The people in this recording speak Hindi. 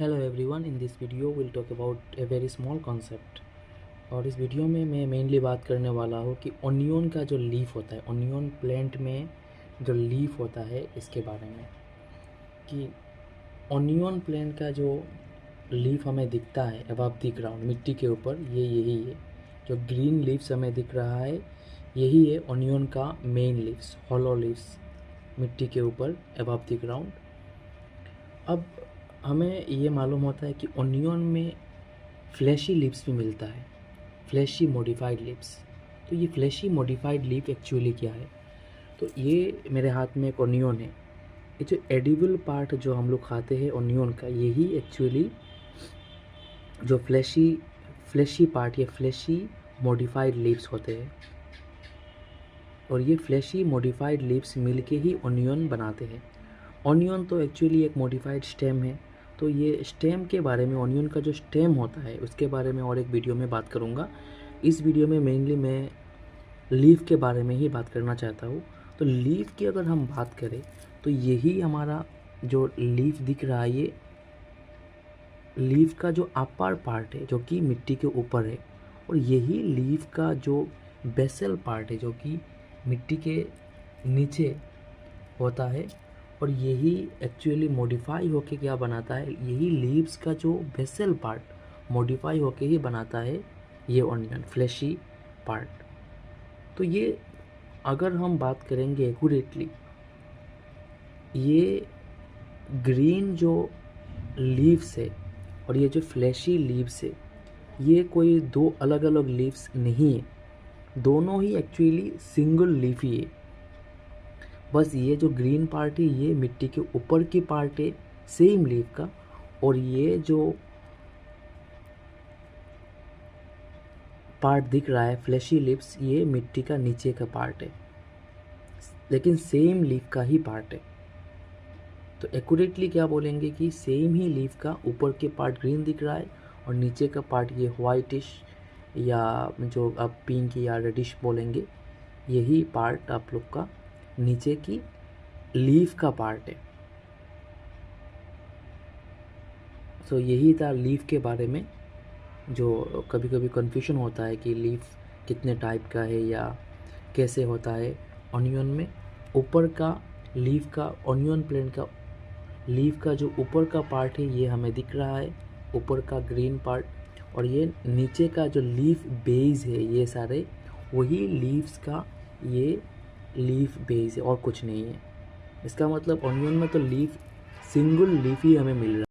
Hello everyone, in this video will talk about a very small concept. और इस वीडियो में मैं मेनली बात करने वाला हूँ कि ऑनियन का जो लीफ होता है, ऑनियन प्लांट में जो लीफ होता है, इसके बारे में कि ऑनियन प्लांट का जो लीफ हमें दिखता है अबव द ग्राउंड, मिट्टी के ऊपर, ये यही है। जो ग्रीन लीव्स हमें दिख रहा है, यही है ऑनियन का मेन लीव्स, हॉलो लीव्स, मिट्टी के ऊपर अबव द ग्राउंड। अब हमें ये मालूम होता है कि ऑनियन में फ्लैशी लीव्स भी मिलता है, फ्लैशी मॉडिफाइड लीव्स। तो ये फ्लैशी मॉडिफाइड लीफ एक्चुअली क्या है? तो ये मेरे हाथ में एक ऑनियन है। ये जो एडिबल पार्ट जो हम लोग खाते हैं ऑनियन का, यही एक्चुअली जो फ्लैशी पार्ट, ये फ्लैशी मॉडिफाइड लीव्स होते हैं। और ये फ्लैशी मॉडिफाइड लीव्स मिलके ही ऑनियन बनाते हैं। ऑनियन तो एक्चुअली एक मॉडिफाइड स्टेम है। तो ये स्टेम के बारे में, ऑनियन का जो स्टेम होता है उसके बारे में और एक वीडियो में बात करूँगा। इस वीडियो में मेनली मैं लीफ के बारे में ही बात करना चाहता हूँ। तो लीफ की अगर हम बात करें तो यही हमारा जो लीफ दिख रहा है, ये लीफ का जो अपर पार्ट है जो कि मिट्टी के ऊपर है, और यही लीफ का जो बेसल पार्ट है जो कि मिट्टी के नीचे होता है। और यही एक्चुअली मॉडिफाई होके क्या बनाता है, यही लीव्स का जो बेसल पार्ट मॉडिफाई होके ही बनाता है ये ऑनियन, फ्लैशी पार्ट। तो ये अगर हम बात करेंगे एक्यूरेटली, ये ग्रीन जो लीव्स है और ये जो फ्लैशी लीव्स है, ये कोई दो अलग अलग लीव्स नहीं है, दोनों ही एक्चुअली सिंगल लीफ ही है। बस ये जो ग्रीन पार्ट है ये मिट्टी के ऊपर की पार्ट है सेम लीफ का, और ये जो पार्ट दिख रहा है फ्लैशी लीव्स, ये मिट्टी का नीचे का पार्ट है, लेकिन सेम लीफ का ही पार्ट है। तो एक्यूरेटली क्या बोलेंगे कि सेम ही लीफ का ऊपर के पार्ट ग्रीन दिख रहा है और नीचे का पार्ट ये वाइटिश या जो आप पिंक या रेडिश बोलेंगे, यही पार्ट आप लोग का नीचे की लीफ का पार्ट है। तो यही था लीफ के बारे में। जो कभी कभी कन्फ्यूजन होता है कि लीफ कितने टाइप का है या कैसे होता है ऑनियन में। ऊपर का लीफ का, ऑनियन प्लांट का लीफ का जो ऊपर का पार्ट है ये हमें दिख रहा है, ऊपर का ग्रीन पार्ट, और ये नीचे का जो लीफ बेस है, ये सारे वही लीव्स का ये लीफ बेस है और कुछ नहीं है। इसका मतलब ऑनियन में तो लीफ, सिंगल लीफ ही हमें मिल रहा है।